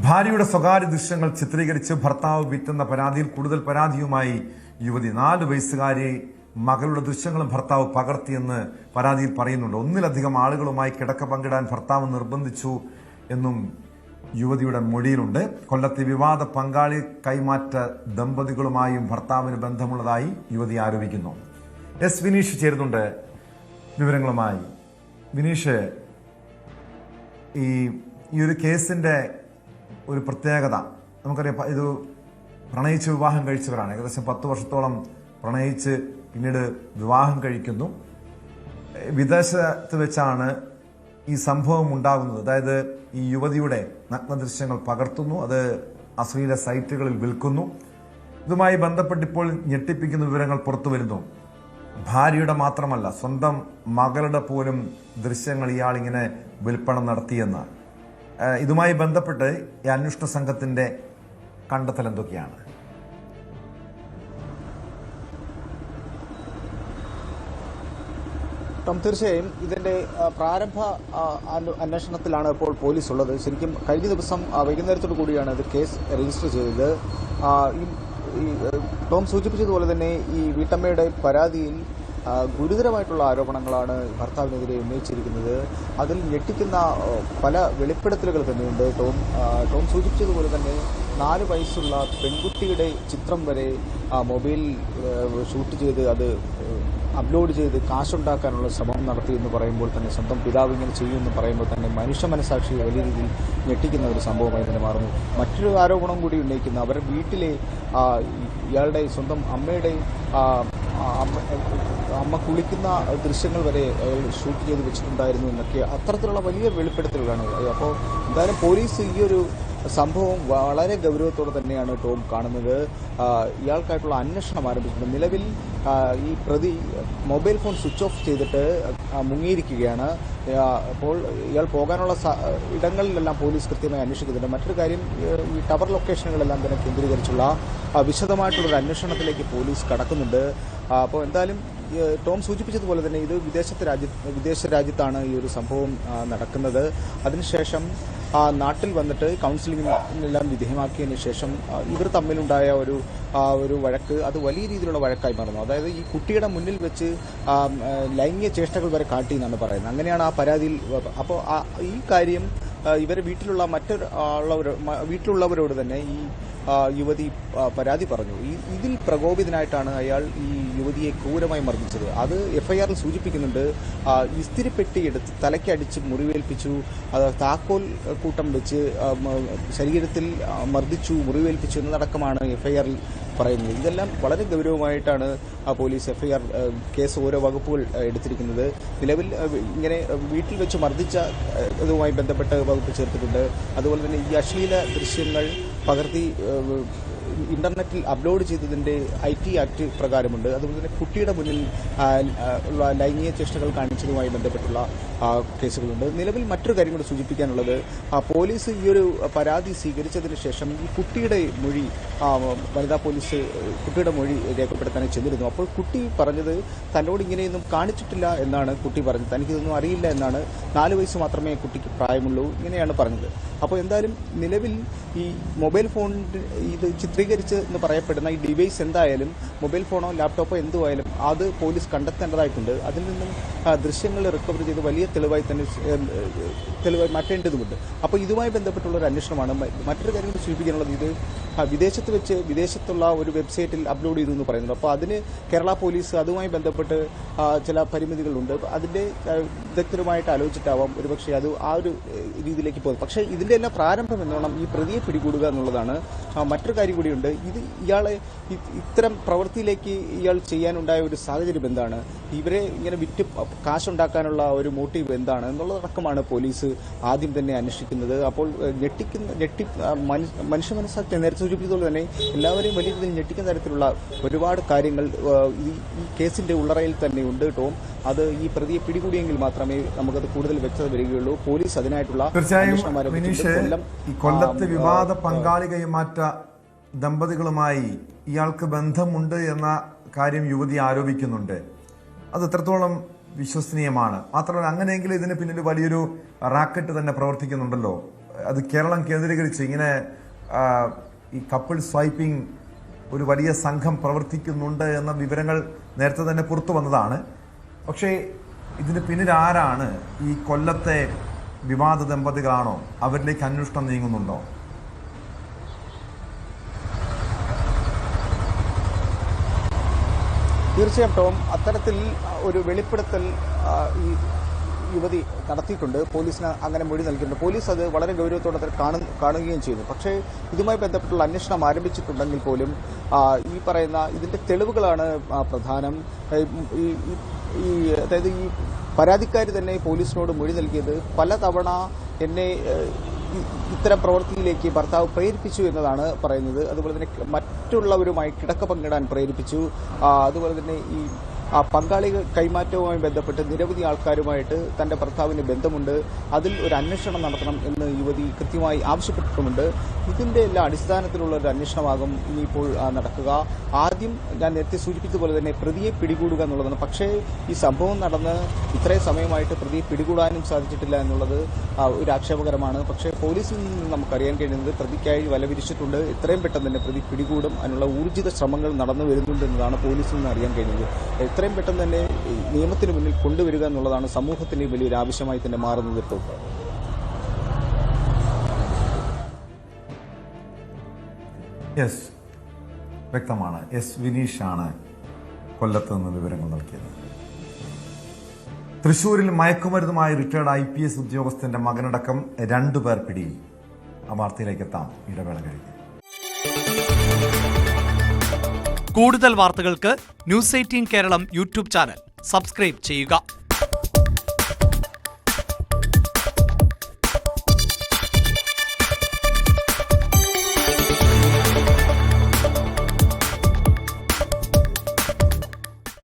ഭാര്യയുടെ സ്വകാര്യ ദൃശ്യങ്ങൾ ചിത്രീകരിച്ച് ഭർത്താവ് വിറ്റെന്ന പരാതിയിൽ കൂടുതൽ പരാതിയുമായി യുവതി. 4 വയസ്സുകാരി മകളുടെ ദൃശ്യങ്ങളും ഭർത്താവ് പകർത്തിയെന്ന് പരാതിയിൽ പറയുന്നുണ്ട്. ഒന്നിലധികം ആളുകളുമായി കിടക്ക പങ്കിടാൻ ഭർത്താവ് നിർബന്ധിച്ചു എന്നും യുവതിയുടെ മൊഴിയിലുണ്ട്. കൊല്ലത്തെ വിവാദ പങ്കാളി കൈമാറ്റ ദമ്പതികളുമായും ഭർത്താവിന് ബന്ധമുള്ളതായി യുവതി ആരോപിക്കുന്നു. എസ് വിനീഷ് ചേരുന്നുണ്ട് വിവരങ്ങളുമായി. വിനീഷ്, ഈ ഒരു കേസിന്റെ ഒരു പ്രത്യേകത നമുക്കറിയാം. ഇത് പ്രണയിച്ച് വിവാഹം കഴിച്ചവരാണ്. ഏകദേശം 10 വർഷത്തോളം പ്രണയിച്ച് പിന്നീട് വിവാഹം കഴിക്കുന്നു. വിദേശത്ത് വെച്ചാണ് ഈ സംഭവം ഉണ്ടാകുന്നത്. അതായത് ഈ യുവതിയുടെ നഗ്നദൃശ്യങ്ങൾ പകർത്തുന്നു, അത് അശ്ലീല സൈറ്റുകളിൽ വിൽക്കുന്നു. ഇതുമായി ബന്ധപ്പെട്ട് ഇപ്പോൾ ഞെട്ടിപ്പിക്കുന്ന വിവരങ്ങൾ പുറത്തു വരുന്നു. ഭാര്യയുടെ മാത്രമല്ല, സ്വന്തം മകളുടെ പോലും ദൃശ്യങ്ങൾ ഇയാൾ ഇങ്ങനെ വിൽപ്പന നടത്തിയെന്ന്. ഇതുമായി ബന്ധപ്പെട്ട് ഈ അന്വേഷണ സംഘത്തിന്റെ കണ്ടെത്തൽ എന്തൊക്കെയാണ്? തീർച്ചയായും ഇതിന്റെ പ്രാരംഭ അന്വേഷണത്തിലാണ് ഇപ്പോൾ പോലീസ് ഉള്ളത്. ശരിക്കും കഴിഞ്ഞ ദിവസം വൈകുന്നേരത്തോടു കൂടിയാണ് ഇത് കേസ് രജിസ്റ്റർ ചെയ്തത്. ടോം സൂചിപ്പിച്ചതുപോലെ തന്നെ ഈ വീട്ടമ്മയുടെ പരാതിയിൽ ഗുരുതരമായിട്ടുള്ള ആരോപണങ്ങളാണ് ഭർത്താവിനെതിരെ ഉന്നയിച്ചിരിക്കുന്നത്. അതിൽ ഞെട്ടിക്കുന്ന പല വെളിപ്പെടുത്തലുകൾ തന്നെയുണ്ട്. ടോം സൂചിപ്പിച്ചതുപോലെ തന്നെ 4 വയസ്സുള്ള പെൺകുട്ടിയുടെ ചിത്രം വരെ മൊബൈൽ ഷൂട്ട് ചെയ്ത് അത് അപ്ലോഡ് ചെയ്ത് കാശുണ്ടാക്കാനുള്ള ശ്രമം നടത്തി എന്ന് പറയുമ്പോൾ തന്നെ, സ്വന്തം പിതാവ് ഇങ്ങനെ ചെയ്യുമെന്ന് പറയുമ്പോൾ തന്നെ മനുഷ്യ മനസാക്ഷി വലിയ രീതിയിൽ ഞെട്ടിക്കുന്ന ഒരു സംഭവമായി തന്നെ മാറുന്നു. മറ്റൊരു ആരോപണം കൂടി ഉന്നയിക്കുന്ന അവരുടെ വീട്ടിലെ ഇയാളുടെ സ്വന്തം അമ്മയുടെ അമ്മ കുളിക്കുന്ന ദൃശ്യങ്ങൾ വരെ ഷൂട്ട് ചെയ്ത് വെച്ചിട്ടുണ്ടായിരുന്നു എന്നൊക്കെ അത്തരത്തിലുള്ള വലിയ വെളിപ്പെടുത്തലുകളാണ്. അപ്പോൾ എന്തായാലും പോലീസ് ഈ ഒരു സംഭവം വളരെ ഗൗരവത്തോടെ തന്നെയാണ് ടോം കാണുന്നത്. ഇയാൾക്കായിട്ടുള്ള അന്വേഷണം ആരംഭിച്ചിട്ടുണ്ട്. നിലവിൽ ഈ പ്രതി മൊബൈൽ ഫോൺ സ്വിച്ച് ഓഫ് ചെയ്തിട്ട് മുങ്ങിയിരിക്കുകയാണ്. അപ്പോൾ ഇയാൾ പോകാനുള്ള ഇടങ്ങളിലെല്ലാം പോലീസ് കൃത്യമായി അന്വേഷിക്കുന്നുണ്ട്. മറ്റൊരു കാര്യം, ഈ ടവർ ലൊക്കേഷനുകളെല്ലാം തന്നെ കേന്ദ്രീകരിച്ചുള്ള വിശദമായിട്ടുള്ളൊരു അന്വേഷണത്തിലേക്ക് പോലീസ് കടക്കുന്നുണ്ട്. അപ്പോൾ എന്തായാലും ടോം സൂചിപ്പിച്ചതുപോലെ തന്നെ ഇത് വിദേശ രാജ്യത്താണ് ഈ ഒരു സംഭവം നടക്കുന്നത്. അതിനുശേഷം നാട്ടിൽ വന്നിട്ട് കൗൺസിലിംഗിനെല്ലാം വിധേയമാക്കിയതിന് ശേഷം ഇവർ തമ്മിലുണ്ടായ ഒരു വഴക്ക് അത് വലിയ രീതിയിലുള്ള വഴക്കായി മാറുന്നു. അതായത് ഈ കുട്ടിയുടെ മുന്നിൽ വെച്ച് ലൈംഗിക ചേഷ്ടകൾ വരെ കാട്ടി എന്നാണ് പറയുന്നത്. അങ്ങനെയാണ് ആ പരാതിയിൽ. അപ്പോൾ ഈ കാര്യം ഇവരെ വീട്ടിലുള്ളവരോട് തന്നെ ഈ യുവതി പരാതി പറഞ്ഞു. ഇതിൽ പ്രകോപിതനായിട്ടാണ് അയാൾ ഈ യുവതിയെ ക്രൂരമായി മർദ്ദിച്ചത്. അത് എഫ്ഐആറിൽ സൂചിപ്പിക്കുന്നുണ്ട്. ഇസ്തിരിപ്പെട്ടി എടുത്ത് തലയ്ക്കടിച്ച് മുറിവേൽപ്പിച്ചു, താക്കോൽ കൂട്ടം വെച്ച് ശരീരത്തിൽ മർദ്ദിച്ചു, മുറിവേൽപ്പിച്ചു എന്നതടക്കമാണ് എഫ്ഐആറിൽ പറയുന്നത്. ഇതെല്ലാം വളരെ ഗൗരവമായിട്ടാണ് പോലീസ് എഫ്ഐആർ കേസ് ഓരോ വകുപ്പുകൾ എടുത്തിരിക്കുന്നത്. നിലവിൽ ഇങ്ങനെ വീട്ടിൽ വെച്ച് മർദ്ദിച്ച ഇതുമായി ബന്ധപ്പെട്ട് വകുപ്പ് ചേർത്തിട്ടുണ്ട്. അതുപോലെ തന്നെ ഈ അശ്ലീല ദൃശ്യങ്ങൾ പകർത്തി ഇന്റർനെറ്റിൽ അപ്ലോഡ് ചെയ്തതിന്റെ IT ആക്ട് പ്രകാരമുണ്ട്. അതുപോലെ തന്നെ കുട്ടിയുടെ മുന്നിൽ ഉള്ള ലൈംഗിക ചേഷ്ടകൾ കാണിച്ചതുമായി ബന്ധപ്പെട്ടുള്ള കേസുകളുണ്ട്. നിലവിൽ മറ്റൊരു കാര്യം കൂടി സൂചിപ്പിക്കാനുള്ളത്, പോലീസ് ഈ ഒരു പരാതി സ്വീകരിച്ചതിന് ശേഷം ഈ കുട്ടിയുടെ മൊഴി വനിതാ പോലീസ് കുട്ടിയുടെ മൊഴി രേഖപ്പെടുത്താനായി ചെന്നിരുന്നു. അപ്പോൾ കുട്ടി പറഞ്ഞത് തന്നോട് ഇങ്ങനെയൊന്നും കാണിച്ചിട്ടില്ല എന്നാണ് കുട്ടി പറഞ്ഞത്. തനിക്കിതൊന്നും അറിയില്ല എന്നാണ്. 4 വയസ്സ് മാത്രമേ കുട്ടിക്ക് പ്രായമുള്ളൂ, ഇങ്ങനെയാണ് പറഞ്ഞത്. അപ്പോൾ എന്തായാലും നിലവിൽ ഈ മൊബൈൽ ഫോൺ ഇത് ചിത്രീകരിച്ച് എന്ന് പറയപ്പെടുന്ന ഈ ഡിവൈസ് എന്തായാലും മൊബൈൽ ഫോണോ ലാപ്ടോപ്പോ എന്തുമായാലും അത് പോലീസ് കണ്ടെത്തേണ്ടതായിട്ടുണ്ട്. അതിൽ നിന്നും ദൃശ്യങ്ങൾ റിക്കവർ ചെയ്ത് വലിയ തെളിവായി മാറ്റേണ്ടതുണ്ട്. അപ്പോൾ ഇതുമായി ബന്ധപ്പെട്ടുള്ള ഒരു അന്വേഷണമാണ്. മറ്റൊരു കാര്യം സൂചിപ്പിക്കാനുള്ളത്, ഇത് വിദേശത്തുള്ള ഒരു വെബ്സൈറ്റിൽ അപ്ലോഡ് ചെയ്തു എന്ന് പറയുന്നത്. അപ്പോൾ അതിന് കേരള പോലീസ് അതുമായി ബന്ധപ്പെട്ട് ചില പരിമിതികളുണ്ട്. അതിന്റെ വിദഗ്ധരുമായിട്ട് ആലോചിച്ചിട്ടാവാം ഒരുപക്ഷെ അത് ആ ഒരു രീതിയിലേക്ക് പോകുന്നത്. പക്ഷേ ഇതിന്റെ എല്ലാം പ്രാരംഭം എന്നോണം ഈ പ്രതിയെ പിടികൂടുക എന്നുള്ളതാണ്. മറ്റൊരു കാര്യം കൂടിയുണ്ട്, ഇയാളെ ഇത്തരം പ്രവൃത്തിയിലേക്ക് ഇയാൾ ചെയ്യാനുണ്ടായ ഒരു സാഹചര്യം എന്താണ്, ഇവരെ ഇങ്ങനെ വിറ്റ് കാശുണ്ടാക്കാനുള്ള ഒരു മോട്ടീവ് എന്താണ് എന്നുള്ളതടക്കമാണ് പോലീസ് ആദ്യം തന്നെ അന്വേഷിക്കുന്നത്. അപ്പോൾ മനുഷ്യ മനസ്സാക്ഷി നേരത്തെ സൂചിപ്പിച്ചതുപോലെ തന്നെ എല്ലാവരെയും വലിയ രീതിയിൽ ഞെട്ടിക്കുന്ന തരത്തിലുള്ള ഒരുപാട് കാര്യങ്ങൾ ഈ കേസിന്റെ ഉള്ളറയിൽ തന്നെ ഉണ്ട് ടോം. അത് ഈ പ്രതിയെ പിടികൂടിയെങ്കിൽ മാത്രമേ നമുക്കത് കൂടുതൽ വ്യക്തത വരികയുള്ളൂ. പോലീസ് അതിനായിട്ടുള്ള കൊല്ലത്ത് വിവാദ പങ്കാളി കൈമാറ്റ ദമ്പതികളുമായി ഇയാൾക്ക് ബന്ധമുണ്ട് എന്ന കാര്യം യുവതി ആരോപിക്കുന്നുണ്ട്. അത് എത്രത്തോളം വിശ്വസനീയമാണ്? മാത്രമല്ല, അങ്ങനെയെങ്കിൽ ഇതിന് പിന്നിൽ വലിയൊരു റാക്കറ്റ് തന്നെ പ്രവർത്തിക്കുന്നുണ്ടല്ലോ. അത് കേരളം കേന്ദ്രീകരിച്ച് ഇങ്ങനെ ഈ കപ്പിൾ സ്വൈപ്പിംഗ് ഒരു വലിയ സംഘം പ്രവർത്തിക്കുന്നുണ്ട് എന്ന വിവരങ്ങൾ നേരത്തെ തന്നെ പുറത്തു വന്നതാണ്. പക്ഷേ ഇതിന് പിന്നിൽ ആരാണ്? ഈ കൊല്ലത്തെ വിവാദ ദമ്പതികളാണോ? അവരിലേക്ക് അന്വേഷണം നീങ്ങുന്നുണ്ടോ? തീർച്ചയായും ടോം, അത്തരത്തിൽ ഒരു വെളിപ്പെടുത്തൽ ഈ യുവതി നടത്തിയിട്ടുണ്ട്. പോലീസിന് അങ്ങനെ മൊഴി നൽകിയിട്ടുണ്ട്. പോലീസ് അത് വളരെ ഗൗരവത്തോടെ കാണുകയും ചെയ്തു. പക്ഷേ ഇതുമായി ബന്ധപ്പെട്ടുള്ള അന്വേഷണം ആരംഭിച്ചിട്ടുണ്ടെങ്കിൽ പോലും ഈ പറയുന്ന ഇതിന്റെ തെളിവുകളാണ് പ്രധാനം. അതായത് ഈ പരാതിക്കാരി തന്നെ പോലീസിനോട് മൊഴി നൽകിയത് പലതവണ എന്നെ ഇത്തരം പ്രവൃത്തിയിലേക്ക് ഭർത്താവ് പ്രേരിപ്പിച്ചു എന്നതാണ് പറയുന്നത്. അതുപോലെ തന്നെ മറ്റുള്ളവരുമായി കിടക്ക പങ്കിടാൻ പ്രേരിപ്പിച്ചു. അതുപോലെ തന്നെ ഈ പങ്കാളി കൈമാറ്റവുമായി ബന്ധപ്പെട്ട് നിരവധി ആൾക്കാരുമായിട്ട് തന്റെ ഭർത്താവിന് ബന്ധമുണ്ട്, അതിൽ ഒരു അന്വേഷണം നടത്തണം എന്ന് യുവതി കൃത്യമായി ആവശ്യപ്പെട്ടിട്ടുമുണ്ട്. ഇതിന്റെ എല്ലാ അടിസ്ഥാനത്തിലുള്ള ഒരു അന്വേഷണമാകും ഇനിയിപ്പോൾ നടക്കുക. ആദ്യം ഞാൻ നേരത്തെ സൂചിപ്പിച്ചതുപോലെ തന്നെ പ്രതിയെ പിടികൂടുക എന്നുള്ളതാണ്. പക്ഷേ ഈ സംഭവം നടന്ന് ഇത്രയും സമയമായിട്ട് പ്രതിയെ പിടികൂടാനും സാധിച്ചിട്ടില്ല എന്നുള്ളത് ഒരു ആക്ഷേപകരമാണ്. പക്ഷേ പോലീസിൽ നിന്ന് നമുക്കറിയാൻ കഴിയുന്നത് പ്രതിക്കായി വലവിരിച്ചിട്ടുണ്ട്. എത്രയും പെട്ടെന്ന് തന്നെ പ്രതി പിടികൂടും അതിനുള്ള ഊർജിത ശ്രമങ്ങൾ നടന്നു വരുന്നുണ്ട് എന്നതാണ് പോലീസിൽ നിന്ന് അറിയാൻ കഴിയുന്നത്. എത്രയും പെട്ടെന്ന് തന്നെ നിയമത്തിന് മുന്നിൽ കൊണ്ടുവരിക എന്നുള്ളതാണ് സമൂഹത്തിന് വലിയൊരു ആവശ്യമായി തന്നെ മാറുന്നത്. ഇപ്പോൾ വ്യക്തമാണ്. വിനീഷാണ് കൊല്ലത്ത് നിന്ന് വിവരങ്ങൾ നൽകിയത്. തൃശൂരിൽ മയക്കുമരുന്നുമായി റിട്ടയർഡ് IPS ഉദ്യോഗസ്ഥന്റെ മകനടക്കം 2 പേർ പിടിയിൽ. ആ വാർത്തയിലേക്ക് എത്താം ഇടവേള കഴിഞ്ഞ്. കൂടുതൽ വാർത്തകൾക്ക് News 18 Keralam YouTube channel subscribe ചെയ്യുക.